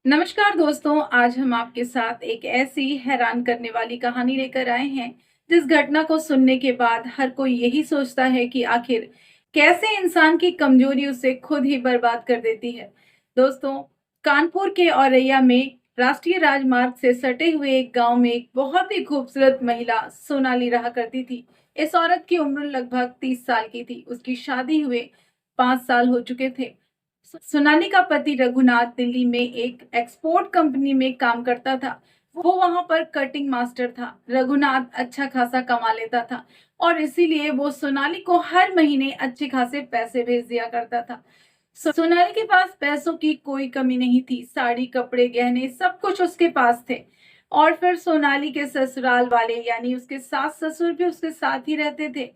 नमस्कार दोस्तों, आज हम आपके साथ एक ऐसी हैरान करने वाली कहानी लेकर आए हैं जिस घटना को सुनने के बाद हर कोई यही सोचता है कि आखिर कैसे इंसान की कमजोरी उसे खुद ही बर्बाद कर देती है। दोस्तों, कानपुर के औरैया में राष्ट्रीय राजमार्ग से सटे हुए एक गांव में एक बहुत ही खूबसूरत महिला सोनाली रहा करती थी। इस औरत की उम्र लगभग 30 साल की थी। उसकी शादी हुए 5 साल हो चुके थे। सोनाली का पति रघुनाथ दिल्ली में एक एक्सपोर्ट कंपनी में काम करता था। वो वहां पर कटिंग मास्टर था। रघुनाथ अच्छा खासा कमा लेता था और इसीलिए वो सोनाली को हर महीने अच्छे खासे पैसे भेज दिया करता था। सोनाली के पास पैसों की कोई कमी नहीं थी। साड़ी, कपड़े, गहने सब कुछ उसके पास थे। और फिर सोनाली के ससुराल वाले यानी उसके सास ससुर भी उसके साथ ही रहते थे।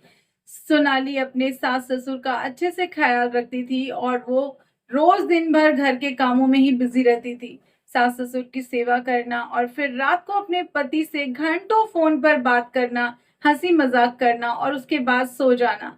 सोनाली अपने सास ससुर का अच्छे से ख्याल रखती थी और वो रोज दिन भर घर के कामों में ही बिजी रहती थी। सास ससुर की सेवा करना और फिर रात को अपने पति से घंटों फोन पर बात करना, हंसी मजाक करना और उसके बाद सो जाना।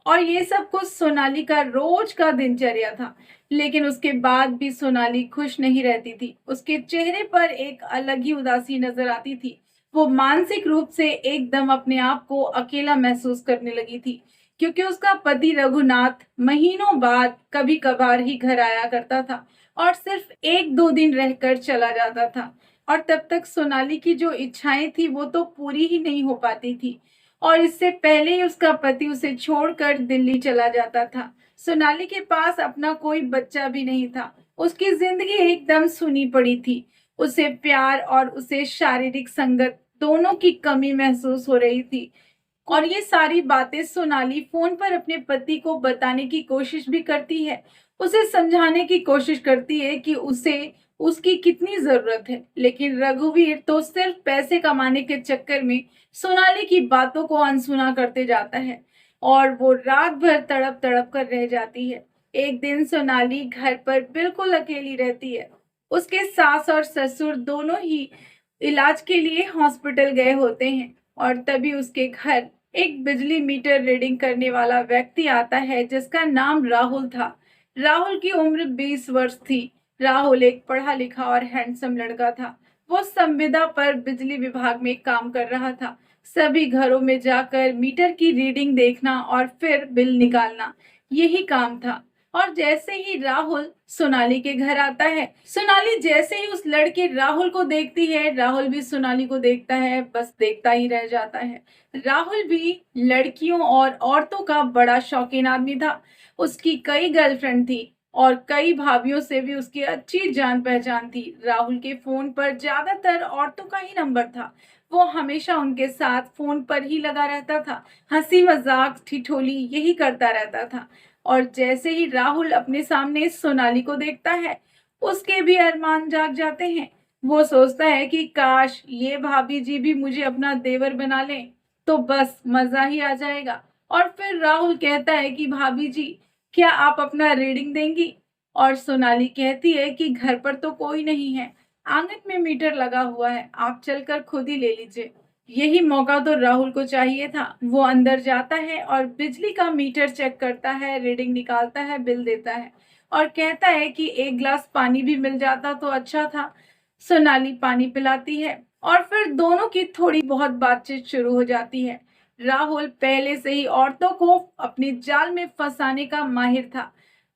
और ये सब कुछ सोनाली का रोज का दिनचर्या था। लेकिन उसके बाद भी सोनाली खुश नहीं रहती थी। उसके चेहरे पर एक अलग ही उदासी नजर आती थी। वो मानसिक रूप से एकदम अपने आप को अकेला महसूस करने लगी थी, क्योंकि उसका पति रघुनाथ महीनों बाद कभी कभार ही घर आया करता था और सिर्फ एक दो दिन रहकर चला जाता था। और तब तक सोनाली की जो इच्छाएं थी वो तो पूरी ही नहीं हो पाती थी। और इससे पहले ही उसका पति उसे छोड़कर दिल्ली चला जाता था। सोनाली के पास अपना कोई बच्चा भी नहीं था। उसकी जिंदगी एकदम सुनी पड़ी थी। उसे प्यार और उसे शारीरिक संगत दोनों की कमी महसूस हो रही थी। और ये सारी बातें सोनाली फोन पर अपने पति को बताने की कोशिश भी करती है। उसे समझाने की कोशिश करती है कि उसे उसकी कितनी जरूरत है। लेकिन रघुवीर तो सिर्फ पैसे कमाने के चक्कर में सोनाली की बातों को अनसुना करते जाता है और वो रात भर तड़प तड़प कर रह जाती है। एक दिन सोनाली घर पर बिल्कुल अकेली रहती है। उसके सास और ससुर दोनों ही इलाज के लिए हॉस्पिटल गए होते हैं और तभी उसके घर एक बिजली मीटर रीडिंग करने वाला व्यक्ति आता है जिसका नाम राहुल था। राहुल की उम्र 20 वर्ष थी। राहुल एक पढ़ा लिखा और हैंडसम लड़का था। वो संविदा पर बिजली विभाग में काम कर रहा था। सभी घरों में जाकर मीटर की रीडिंग देखना और फिर बिल निकालना, यही काम था। और जैसे ही राहुल सोनाली के घर आता है, सोनाली जैसे ही उस लड़के राहुल को देखती है, राहुल भी सोनाली को देखता है, बस देखता ही रह जाता है। राहुल भी लड़कियों और औरतों का बड़ा शौकीन आदमी था। उसकी कई गर्लफ्रेंड थी और कई भाभीियों से भी उसकी अच्छी जान पहचान थी। राहुल के फोन पर ज्यादातर औरतों का ही नंबर था। वो हमेशा उनके साथ फोन पर ही लगा रहता था, हंसी मजाक ठिठोली यही करता रहता था। और जैसे ही राहुल अपने सामने सोनाली को देखता है, उसके भी अरमान जाग जाते हैं। वो सोचता है कि काश ये भाभी जी भी मुझे अपना देवर बना लें तो बस मजा ही आ जाएगा। और फिर राहुल कहता है कि भाभी जी, क्या आप अपना रीडिंग देंगी? और सोनाली कहती है कि घर पर तो कोई नहीं है, आंगन में मीटर लगा हुआ है, आप चलकर खुद ही ले लीजिए। यही मौका तो राहुल को चाहिए था। वो अंदर जाता है और बिजली का मीटर चेक करता है, रीडिंग निकालता है, बिल देता है और कहता है कि एक ग्लास पानी भी मिल जाता तो अच्छा था। सोनाली पानी पिलाती है और फिर दोनों की थोड़ी बहुत बातचीत शुरू हो जाती है। राहुल पहले से ही औरतों को अपने जाल में फंसाने का माहिर था।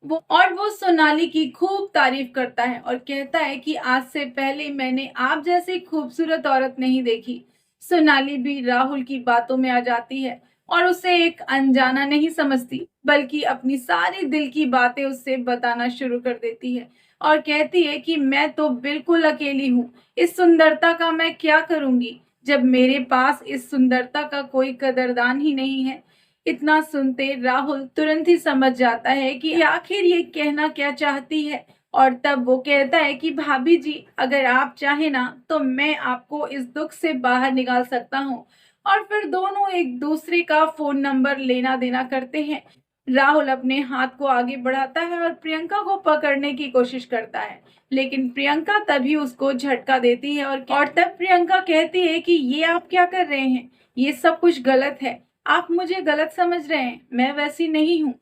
वो सोनाली की खूब तारीफ करता है और कहता है कि आज से पहले मैंने आप जैसी खूबसूरत औरत नहीं देखी। सोनाली भी राहुल की बातों में आ जाती है और उसे एक अनजाना नहीं समझती, बल्कि अपनी सारी दिल की बातें उससे बताना शुरू कर देती है और कहती है कि मैं तो बिल्कुल अकेली हूँ। इस सुंदरता का मैं क्या करूंगी जब मेरे पास इस सुंदरता का कोई कदरदान ही नहीं है। इतना सुनते राहुल तुरंत ही समझ जाता है कि आखिर ये कहना क्या चाहती है। और तब वो कहता है कि भाभी जी, अगर आप चाहे ना तो मैं आपको इस दुख से बाहर निकाल सकता हूँ। और फिर दोनों एक दूसरे का फोन नंबर लेना देना करते हैं। राहुल अपने हाथ को आगे बढ़ाता है और प्रियंका को पकड़ने की कोशिश करता है, लेकिन प्रियंका तभी उसको झटका देती है और तब प्रियंका कहती है कि ये आप क्या कर रहे हैं, ये सब कुछ गलत है, आप मुझे गलत समझ रहे हैं, मैं वैसी नहीं हूँ।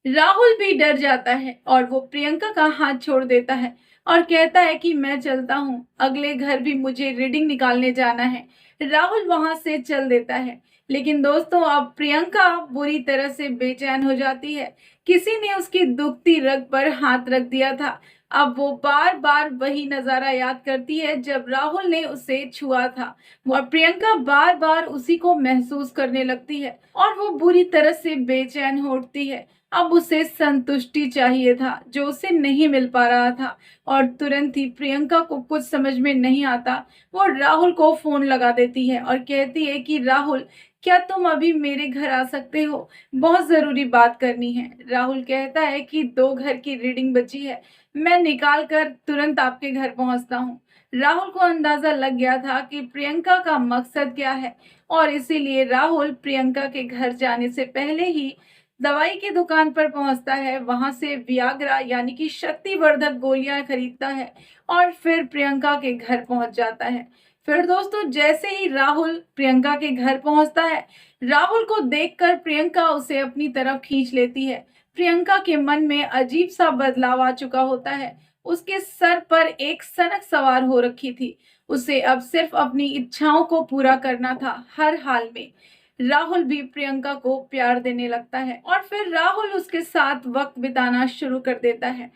राहुल भी डर जाता है और वो प्रियंका का हाथ छोड़ देता है। और कहता है कि मैं चलता हूँ, अगले घर भी मुझे रीडिंग निकालने जाना है। राहुल वहां से चल देता है। लेकिन दोस्तों, अब प्रियंका बुरी तरह से बेचैन हो जाती है। किसी ने उसकी दुखती रग पर हाथ रख दिया था। अब वो बार बार वही नजारा याद करती है जब राहुल ने उसे छुआ था। और प्रियंका बार बार उसी को महसूस करने लगती है और वो बुरी तरह से बेचैन हो उठती है। अब उसे संतुष्टि चाहिए था जो उसे नहीं मिल पा रहा था। और तुरंत ही प्रियंका को कुछ समझ में नहीं आता, वो राहुल को फोन लगा देती है और कहती है कि राहुल, क्या तुम अभी मेरे घर आ सकते हो? बहुत जरूरी बात करनी है। राहुल कहता है कि 2 घर की रीडिंग बची है, मैं निकाल कर तुरंत आपके घर पहुंचता हूँ। राहुल को अंदाजा लग गया था कि प्रियंका का मकसद क्या है और इसीलिए राहुल प्रियंका के घर जाने से पहले ही दवाई की दुकान पर पहुंचता है। वहां से वियाग्रा यानी कि शक्तिवर्धक गोलियां खरीदता है और फिर प्रियंका के घर पहुंच जाता है। फिर दोस्तों, जैसे ही राहुल प्रियंका के घर पहुंचता है, राहुल को देखकर प्रियंका उसे अपनी तरफ खींच लेती है। प्रियंका के मन में अजीब सा बदलाव आ चुका होता है। उसके सर पर एक सनक सवार हो रखी थी। उसे अब सिर्फ अपनी इच्छाओं को पूरा करना था। हर हाल में राहुल भी प्रियंका को प्यार देने लगता है और फिर राहुल उसके साथ वक्त बिताना शुरू कर देता है।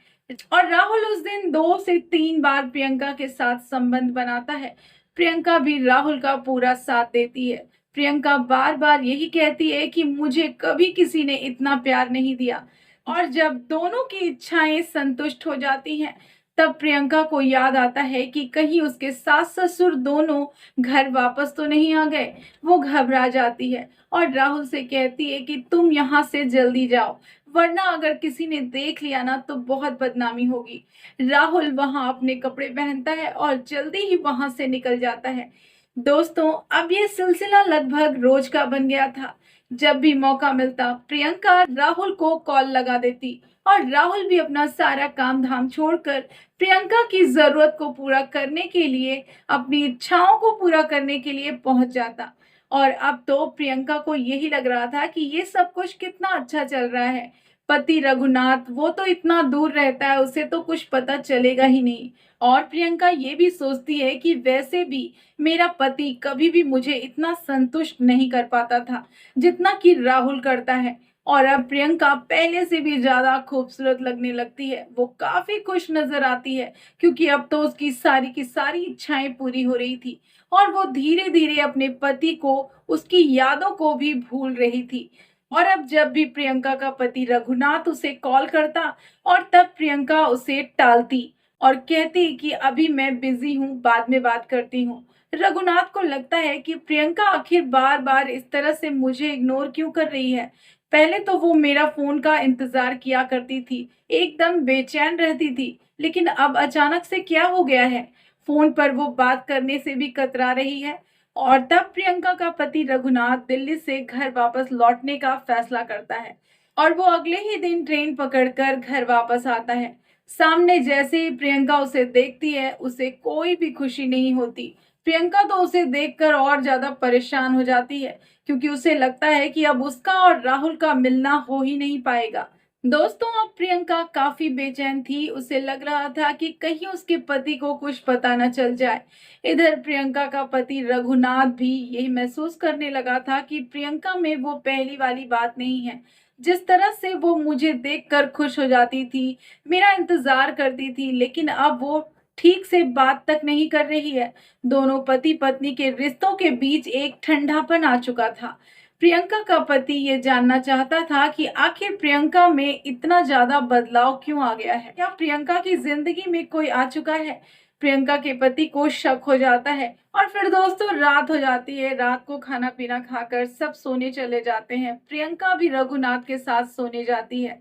और राहुल उस दिन 2 से 3 बार प्रियंका के साथ संबंध बनाता है। प्रियंका भी राहुल का पूरा साथ देती है। प्रियंका बार बार यही कहती है कि मुझे कभी किसी ने इतना प्यार नहीं दिया। और जब दोनों की इच्छाएं संतुष्ट हो जाती हैं, तब प्रियंका को याद आता है कि कहीं उसके सास ससुर दोनों घर वापस तो नहीं आ गए। वो घबरा जाती है और राहुल से कहती है कि तुम यहाँ से जल्दी जाओ, वरना अगर किसी ने देख लिया ना तो बहुत बदनामी होगी। राहुल वहां अपने कपड़े पहनता है और जल्दी ही वहां से निकल जाता है। दोस्तों, अब ये सिलसिला लगभग रोज का बन गया था। जब भी मौका मिलता, प्रियंका राहुल को कॉल लगा देती और राहुल भी अपना सारा काम धाम छोड़कर प्रियंका की जरूरत को पूरा करने के लिए, अपनी इच्छाओं को पूरा करने के लिए पहुंच जाता। और अब तो प्रियंका को यही लग रहा था कि ये सब कुछ कितना अच्छा चल रहा है। पति रघुनाथ, वो तो इतना दूर रहता है, उसे तो कुछ पता चलेगा ही नहीं। और प्रियंका ये भी सोचती है कि वैसे भी मेरा पति कभी भी मुझे इतना संतुष्ट नहीं कर पाता था जितना कि राहुल करता है। और अब प्रियंका पहले से भी ज्यादा खूबसूरत लगने लगती है। वो काफी खुश नजर आती है क्योंकि अब तो उसकी सारी की सारी इच्छाएं पूरी हो रही थी और वो धीरे धीरे अपने पति को, उसकी यादों को भी भूल रही थी। और अब जब भी प्रियंका का पति रघुनाथ उसे कॉल करता और तब प्रियंका उसे टालती और कहती कि अभी मैं बिजी हूँ, बाद में बात करती हूँ। रघुनाथ को लगता है कि प्रियंका आखिर बार बार इस तरह से मुझे इग्नोर क्यों कर रही है। पहले तो वो मेरा फोन का इंतजार किया करती थी, एकदम बेचैन रहती थी, लेकिन अब अचानक से क्या हो गया है? फोन पर वो बात करने से भी कतरा रही है। और तब प्रियंका का पति रघुनाथ दिल्ली से घर वापस लौटने का फैसला करता है और वो अगले ही दिन ट्रेन पकड़कर घर वापस आता है। सामने जैसे ही प्रियंका उसे देखती है, उसे कोई भी खुशी नहीं होती। प्रियंका तो उसे देखकर और ज्यादा परेशान हो जाती है क्योंकि उसे लगता है कि अब उसका और राहुल का मिलना हो ही नहीं पाएगा। दोस्तों, अब प्रियंका काफी बेचैन थी। उसे लग रहा था कि कहीं उसके पति को कुछ पता न चल जाए। इधर प्रियंका का पति रघुनाथ भी यही महसूस करने लगा था कि प्रियंका में वो पहली वाली बात नहीं है। जिस तरह से वो मुझे देखकर खुश हो जाती थी, मेरा इंतजार करती थी, लेकिन अब वो ठीक से बात तक नहीं कर रही है। दोनों पति पत्नी के रिश्तों के बीच एक ठंडापन आ चुका था। प्रियंका का पति ये जानना चाहता था कि आखिर प्रियंका में इतना ज्यादा बदलाव क्यों आ गया है। क्या प्रियंका की जिंदगी में कोई आ चुका है? प्रियंका के पति को शक हो जाता है और फिर दोस्तों रात हो जाती है। रात को खाना पीना खाकर सब सोने चले जाते हैं। प्रियंका भी रघुनाथ के साथ सोने जाती है।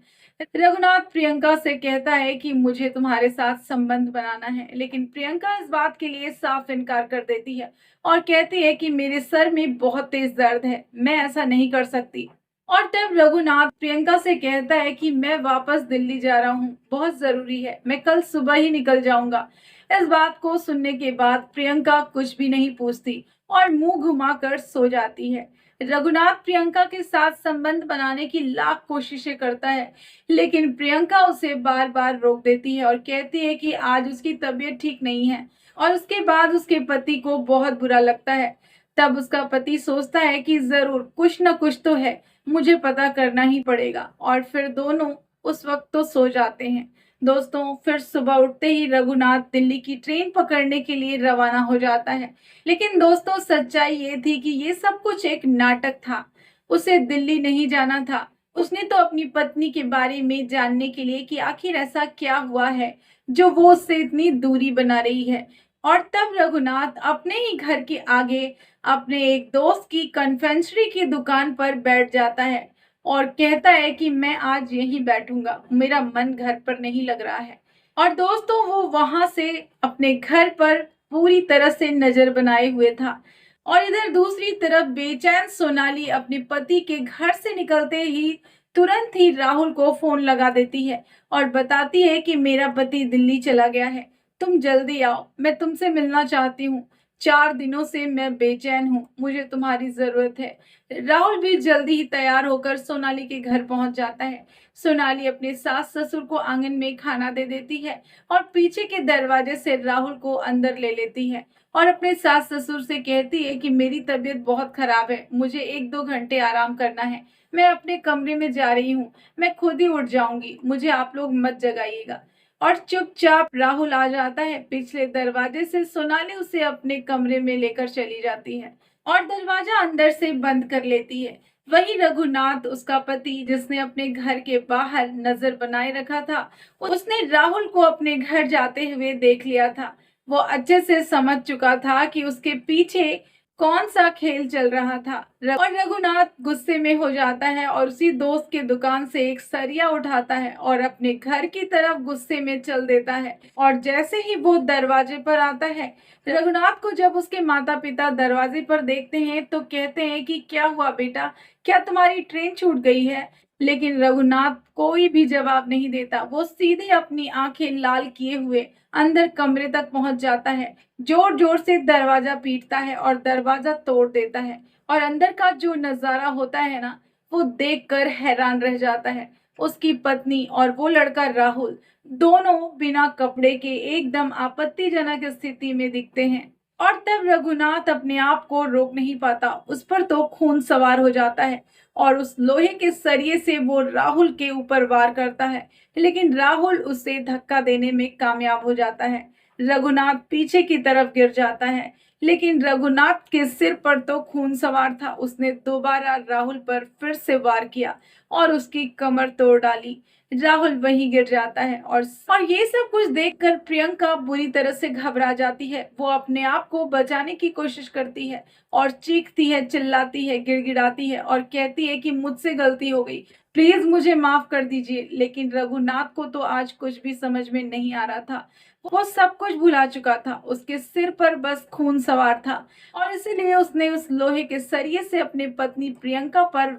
रघुनाथ प्रियंका से कहता है कि मुझे तुम्हारे साथ संबंध बनाना है, लेकिन प्रियंका इस बात के लिए साफ इनकार कर देती है और कहती है कि मेरे सर में बहुत तेज दर्द है, मैं ऐसा नहीं कर सकती। और तब रघुनाथ प्रियंका से कहता है कि मैं वापस दिल्ली जा रहा हूँ, बहुत जरूरी है, मैं कल सुबह ही निकल जाऊंगा। इस बात को सुनने के बाद प्रियंका कुछ भी नहीं पूछती और मुंह घुमाकर सो जाती है। रघुनाथ प्रियंका के साथ संबंध बनाने की लाख कोशिशें करता है, लेकिन प्रियंका उसे बार बार रोक देती है और कहती है कि आज उसकी तबीयत ठीक नहीं है। और उसके बाद उसके पति को बहुत बुरा लगता है। तब उसका पति सोचता है कि जरूर कुछ न कुछ तो है, मुझे पता करना ही पड़ेगा। और फिर दोनों उस वक्त तो सो जाते हैं। दोस्तों, फिर सुबह उठते ही रघुनाथ दिल्ली की ट्रेन पकड़ने के लिए रवाना हो जाता है। लेकिन दोस्तों, सच्चाई ये थी कि ये सब कुछ एक नाटक था। उसे दिल्ली नहीं जाना था। उसने तो अपनी पत्नी के बारे में जानने के लिए कि आखिर ऐसा क्या हुआ है जो वो उससे इतनी दूरी बना रही है। और तब रघुनाथ अपने ही घर के आगे अपने एक दोस्त की कन्फेक्शनरी की दुकान पर बैठ जाता है और कहता है कि मैं आज यहीं बैठूंगा, मेरा मन घर पर नहीं लग रहा है। और दोस्तों, वो वहां से अपने घर पर पूरी तरह से नजर बनाए हुए था। और इधर दूसरी तरफ बेचैन सोनाली अपने पति के घर से निकलते ही तुरंत ही राहुल को फोन लगा देती है और बताती है कि मेरा पति दिल्ली चला गया है, तुम जल्दी आओ, मैं तुमसे मिलना चाहती हूँ। 4 दिनों से मैं बेचैन हूँ, मुझे तुम्हारी जरूरत है। राहुल भी जल्दी ही तैयार होकर सोनाली के घर पहुंच जाता है। सोनाली अपने सास ससुर को आंगन में खाना दे देती है और पीछे के दरवाजे से राहुल को अंदर ले लेती है और अपने सास ससुर से कहती है कि मेरी तबीयत बहुत खराब है, मुझे 1-2 घंटे आराम करना है, मैं अपने कमरे में जा रही हूँ, मैं खुद ही उठ जाऊंगी, मुझे आप लोग मत जगाइएगा। और चुपचाप राहुल आ जाता है पिछले दरवाजे से। सोनाली उसे अपने कमरे में लेकर चली जाती है और दरवाजा अंदर से बंद कर लेती है। वही रघुनाथ, उसका पति, जिसने अपने घर के बाहर नजर बनाए रखा था, उसने राहुल को अपने घर जाते हुए देख लिया था। वो अच्छे से समझ चुका था कि उसके पीछे कौन सा खेल चल रहा था। और रघुनाथ गुस्से में हो जाता है और उसी दोस्त के दुकान से एक सरिया उठाता है और अपने घर की तरफ गुस्से में चल देता है। और जैसे ही वो दरवाजे पर आता है, रघुनाथ को जब उसके माता पिता दरवाजे पर देखते हैं तो कहते हैं कि क्या हुआ बेटा, क्या तुम्हारी ट्रेन छूट गई है? लेकिन रघुनाथ कोई भी जवाब नहीं देता। वो सीधे अपनी आंखें लाल किए हुए अंदर कमरे तक पहुंच जाता है, जोर जोर से दरवाजा पीटता है और दरवाजा तोड़ देता है। और अंदर का जो नजारा होता है ना, वो देखकर हैरान रह जाता है। उसकी पत्नी और वो लड़का राहुल दोनों बिना कपड़े के एकदम आपत्तिजनक स्थिति में दिखते हैं। और तब रघुनाथ अपने आप को रोक नहीं पाता, उस पर तो खून सवार हो जाता है और उस लोहे के सरिये से वो राहुल के ऊपर वार करता है। लेकिन राहुल उसे धक्का देने में कामयाब हो जाता है। रघुनाथ पीछे की तरफ गिर जाता है, लेकिन रघुनाथ के सिर पर तो खून सवार था। उसने दोबारा राहुल पर फिर से वार किया और उसकी कमर तोड़ डाली। राहुल वहीं गिर जाता है और ये सब कुछ देखकर प्रियंका बुरी तरह से घबरा जाती है। वो अपने आप को बचाने की कोशिश करती है और चीखती है, चिल्लाती है, गिड़गिड़ाती है और कहती है कि मुझसे गलती हो गई, प्लीज मुझे माफ कर दीजिए। लेकिन रघुनाथ को तो आज कुछ भी समझ में नहीं आ रहा था। वो सब कुछ भुला चुका था, उसके सिर पर बस खून सवार था और इसीलिए उसने उस लोहे के सरिये से अपनी पत्नी प्रियंका पर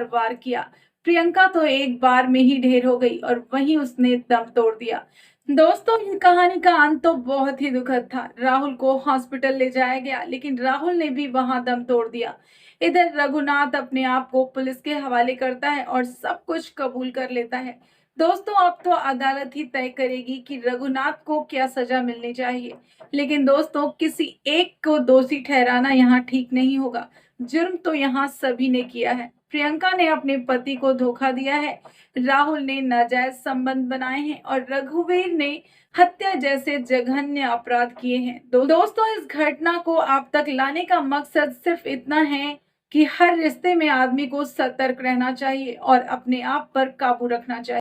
वार किया। प्रियंका तो एक बार में ही ढेर हो गई और वहीं उसने दम तोड़ दिया। दोस्तों, ये कहानी का अंत तो बहुत ही दुखद था। राहुल को हॉस्पिटल ले जाया गया, लेकिन राहुल ने भी वहां दम तोड़ दिया। इधर रघुनाथ अपने आप को पुलिस के हवाले करता है और सब कुछ कबूल कर लेता है। दोस्तों, अब तो अदालत ही तय करेगी कि रघुनाथ को क्या सजा मिलनी चाहिए। लेकिन दोस्तों, किसी एक को दोषी ठहराना यहाँ ठीक नहीं होगा। जुर्म तो यहाँ सभी ने किया है। प्रियंका ने अपने पति को धोखा दिया है, राहुल ने नाजायज संबंध बनाए हैं और रघुवीर ने हत्या जैसे जघन्य अपराध किए हैं। दोस्तों, इस घटना को आप तक लाने का मकसद सिर्फ इतना है कि हर रिश्ते में आदमी को सतर्क रहना चाहिए और अपने आप पर काबू रखना चाहिए।